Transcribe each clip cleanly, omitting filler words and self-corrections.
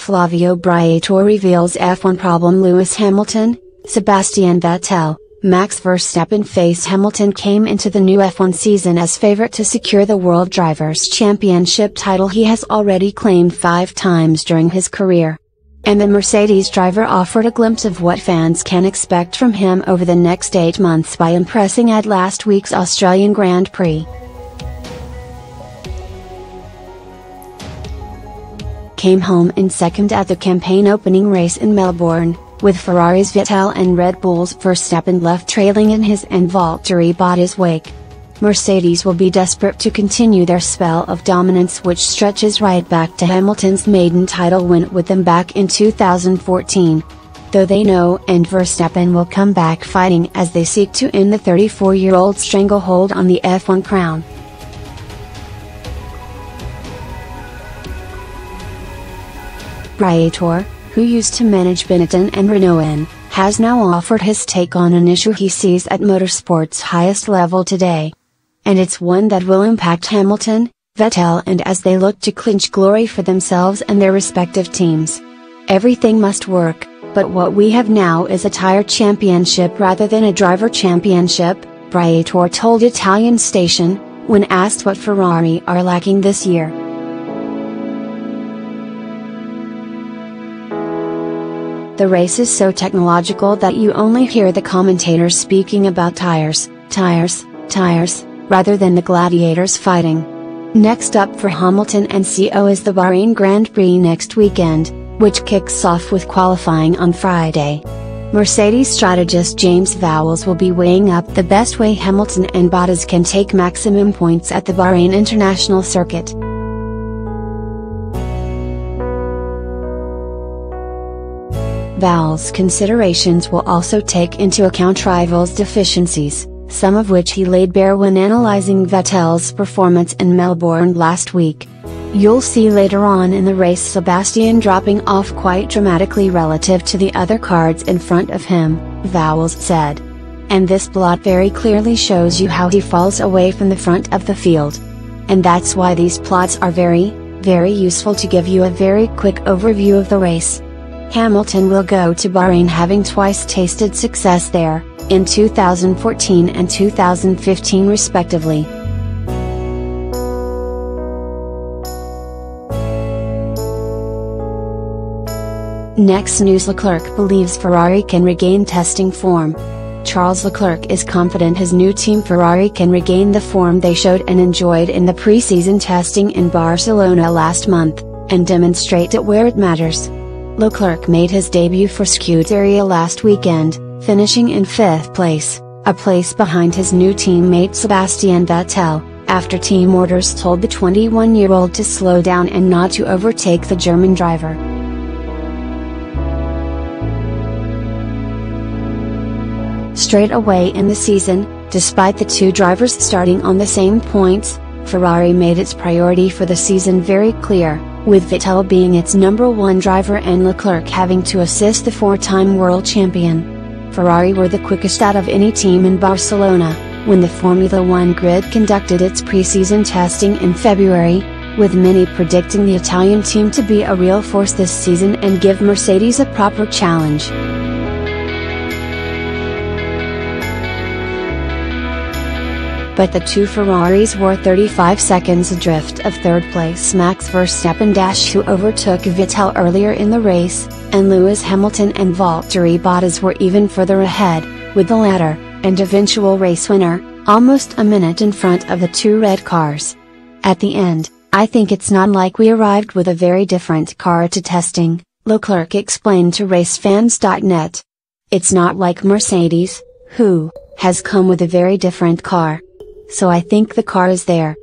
Flavio Briatore reveals F1 problem. Lewis Hamilton, Sebastian Vettel, Max Verstappen face. Hamilton came into the new F1 season as favorite to secure the World Drivers' Championship title he has already claimed 5 times during his career. And the Mercedes driver offered a glimpse of what fans can expect from him over the next 8 months by impressing at last week's Australian Grand Prix. Came home in second at the campaign opening race in Melbourne, with Ferrari's Vettel and Red Bull's Verstappen left trailing in his and Valtteri Bottas' wake. Mercedes will be desperate to continue their spell of dominance, which stretches right back to Hamilton's maiden title win with them back in 2014. Though they know and Verstappen will come back fighting as they seek to end the 34-year-old stranglehold on the F1 crown. Briatore, who used to manage Benetton and Renault, has now offered his take on an issue he sees at motorsport's highest level today. And it's one that will impact Hamilton, Vettel, and as they look to clinch glory for themselves and their respective teams. Everything must work, but what we have now is a tire championship rather than a driver championship, Briatore told Italian station, when asked what Ferrari are lacking this year. The race is so technological that you only hear the commentators speaking about tires, rather than the gladiators fighting. Next up for Hamilton and CO is the Bahrain Grand Prix next weekend, which kicks off with qualifying on Friday. Mercedes strategist James Vowles will be weighing up the best way Hamilton and Bottas can take maximum points at the Bahrain International Circuit. Vowles' considerations will also take into account rivals' deficiencies, some of which he laid bare when analyzing Vettel's performance in Melbourne last week. You'll see later on in the race Sebastian dropping off quite dramatically relative to the other cars in front of him, Vowles said. And this blot very clearly shows you how he falls away from the front of the field. And that's why these plots are very, very useful to give you a very quick overview of the race. Hamilton will go to Bahrain having twice tasted success there, in 2014 and 2015 respectively. Next news: Leclerc believes Ferrari can regain testing form. Charles Leclerc is confident his new team Ferrari can regain the form they showed and enjoyed in the pre-season testing in Barcelona last month, and demonstrate it where it matters. Leclerc made his debut for Scuderia last weekend, finishing in 5th place, a place behind his new teammate Sebastian Vettel, after team orders told the 21-year-old to slow down and not to overtake the German driver. Straight away in the season, despite the two drivers starting on the same points, Ferrari made its priority for the season very clear, with Vettel being its #1 driver and Leclerc having to assist the 4-time world champion. Ferrari were the quickest out of any team in Barcelona, when the Formula One grid conducted its pre-season testing in February, with many predicting the Italian team to be a real force this season and give Mercedes a proper challenge. But the two Ferraris were 35 seconds adrift of third place Max Verstappen, who overtook Vettel earlier in the race, and Lewis Hamilton and Valtteri Bottas were even further ahead, with the latter, and eventual race winner, almost a minute in front of the two red cars. At the end, I think it's not like we arrived with a very different car to testing, Leclerc explained to racefans.net. It's not like Mercedes, who has come with a very different car. So I think the car is there.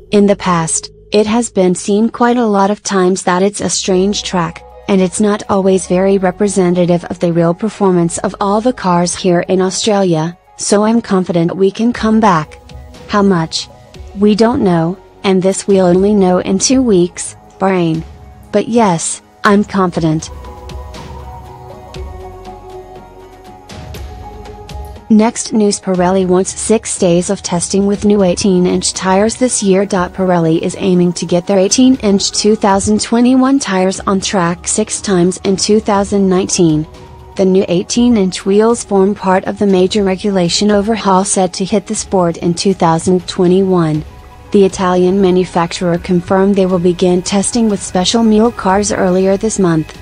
In the past, it has been seen quite a lot of times that it's a strange track, and it's not always very representative of the real performance of all the cars here in Australia, so I'm confident we can come back. How much? We don't know, and this we'll only know in 2 weeks, Bahrain. But yes, I'm confident. Next news: Pirelli wants 6 days of testing with new 18-inch tires this year. Pirelli is aiming to get their 18-inch 2021 tires on track 6 times in 2019. The new 18-inch wheels form part of the major regulation overhaul set to hit the sport in 2021. The Italian manufacturer confirmed they will begin testing with special mule cars earlier this month.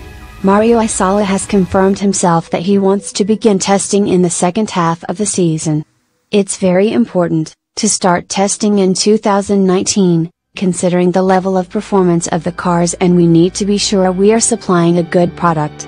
Mario Isola has confirmed himself that he wants to begin testing in the second half of the season. It's very important to start testing in 2019, considering the level of performance of the cars, and we need to be sure we are supplying a good product.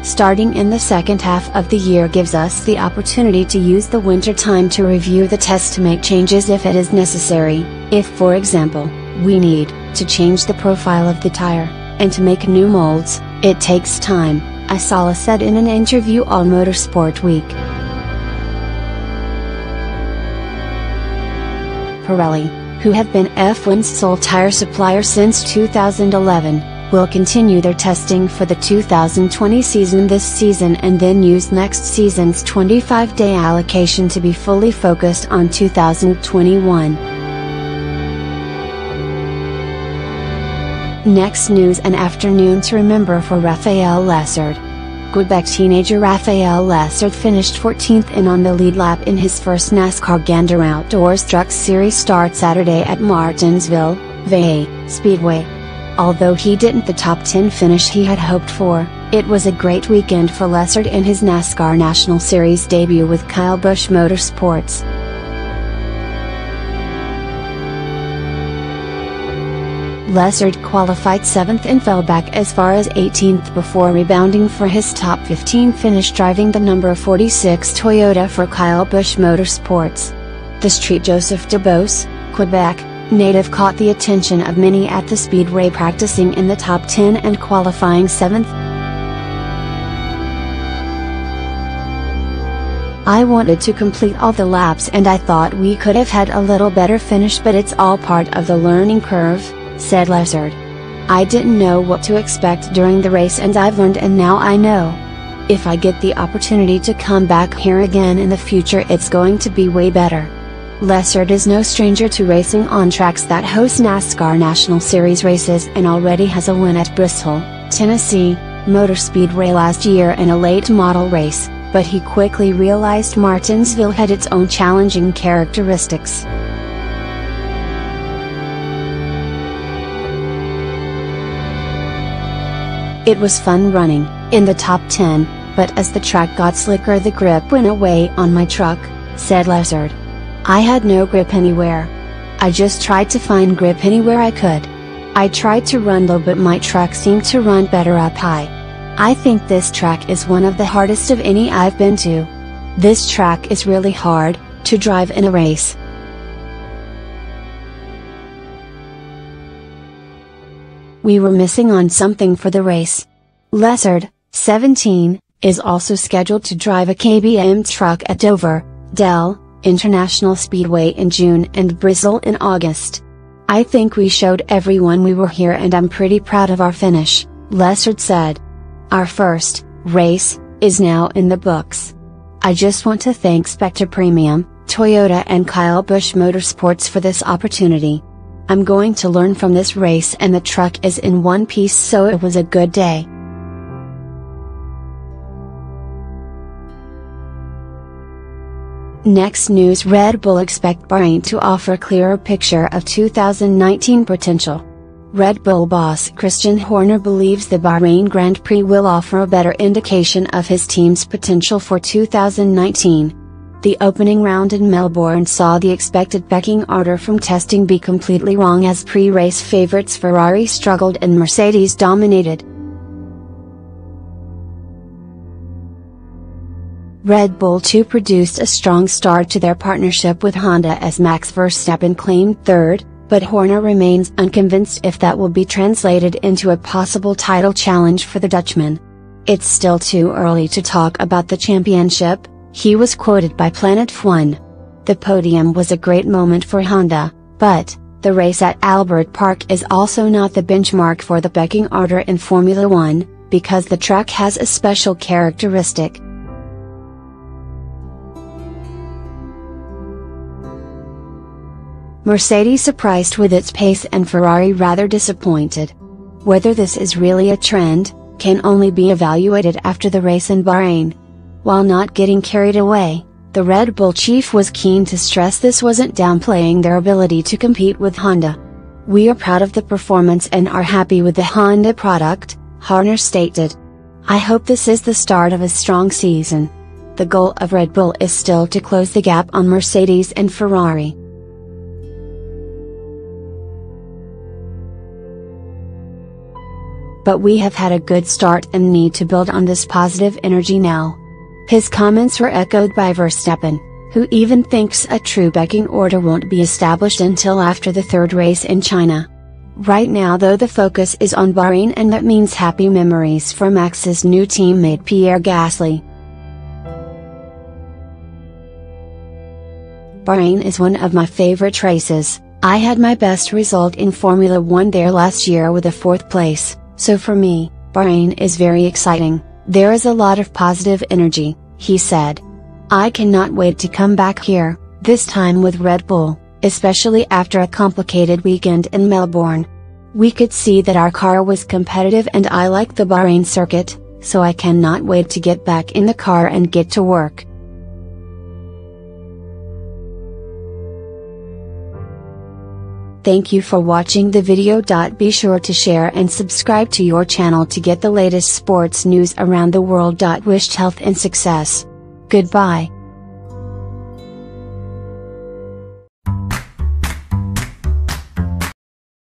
Starting in the second half of the year gives us the opportunity to use the winter time to review the test to make changes if it is necessary. If, for example, we need to change the profile of the tire, and to make new molds, it takes time, Isola said in an interview on Motorsport Week. Pirelli, who have been F1's sole tire supplier since 2011, will continue their testing for the 2020 season this season, and then use next season's 25-day allocation to be fully focused on 2021. Next news: an afternoon to remember for Raphael Lessard. Quebec teenager Raphael Lessard finished 14th in on the lead lap in his first NASCAR Gander Outdoors Truck Series start Saturday at Martinsville, VA, Speedway. Although he didn't the top 10 finish he had hoped for, it was a great weekend for Lessard in his NASCAR National Series debut with Kyle Busch Motorsports. Lessard qualified 7th and fell back as far as 18th before rebounding for his top 15 finish, driving the number 46 Toyota for Kyle Busch Motorsports. The Street Joseph Dubois, Quebec native caught the attention of many at the Speedway, practicing in the top 10 and qualifying 7th. I wanted to complete all the laps and I thought we could have had a little better finish, but it's all part of the learning curve, said Lessard. I didn't know what to expect during the race and I've learned, and now I know. If I get the opportunity to come back here again in the future, it's going to be way better. Lessard is no stranger to racing on tracks that host NASCAR National Series races and already has a win at Bristol, Tennessee, Motor Speedway last year in a late model race, but he quickly realized Martinsville had its own challenging characteristics. It was fun running in the top 10, but as the track got slicker the grip went away on my truck, said Lessard. I had no grip anywhere. I just tried to find grip anywhere I could. I tried to run low, but my truck seemed to run better up high. I think this track is one of the hardest of any I've been to. This track is really hard to drive in a race. We were missing on something for the race. Lessard, 17, is also scheduled to drive a KBM truck at Dover, Dell International Speedway in June and Bristol in August. I think we showed everyone we were here and I'm pretty proud of our finish, Lessard said. Our first race is now in the books. I just want to thank Spectre Premium, Toyota and Kyle Busch Motorsports for this opportunity. I'm going to learn from this race and the truck is in one piece, so it was a good day. Next news: Red Bull expect Bahrain to offer a clearer picture of 2019 potential. Red Bull boss Christian Horner believes the Bahrain Grand Prix will offer a better indication of his team's potential for 2019. The opening round in Melbourne saw the expected pecking order from testing be completely wrong, as pre-race favorites Ferrari struggled and Mercedes dominated. Red Bull too produced a strong start to their partnership with Honda as Max Verstappen claimed third, but Horner remains unconvinced if that will be translated into a possible title challenge for the Dutchman. It's still too early to talk about the championship, he was quoted by Planet F1. The podium was a great moment for Honda, but The race at Albert Park is also not the benchmark for the pecking order in Formula One, because the track has a special characteristic. Mercedes surprised with its pace and Ferrari rather disappointed. Whether this is really a trend, can only be evaluated after the race in Bahrain. While not getting carried away, the Red Bull chief was keen to stress this wasn't downplaying their ability to compete with Honda. "We are proud of the performance and are happy with the Honda product," Horner stated. "I hope this is the start of a strong season. The goal of Red Bull is still to close the gap on Mercedes and Ferrari." "But we have had a good start and need to build on this positive energy now." His comments were echoed by Verstappen, who even thinks a true pecking order won't be established until after the third race in China. Right now though the focus is on Bahrain, and that means happy memories for Max's new teammate Pierre Gasly. "Bahrain is one of my favorite races. I had my best result in Formula One there last year with a 4th place, so for me, Bahrain is very exciting. There is a lot of positive energy," he said. "I cannot wait to come back here, this time with Red Bull, especially after a complicated weekend in Melbourne. We could see that our car was competitive and I like the Bahrain circuit, so I cannot wait to get back in the car and get to work." Thank you for watching the video. Be sure to share and subscribe to your channel to get the latest sports news around the world. Wished health and success. Goodbye.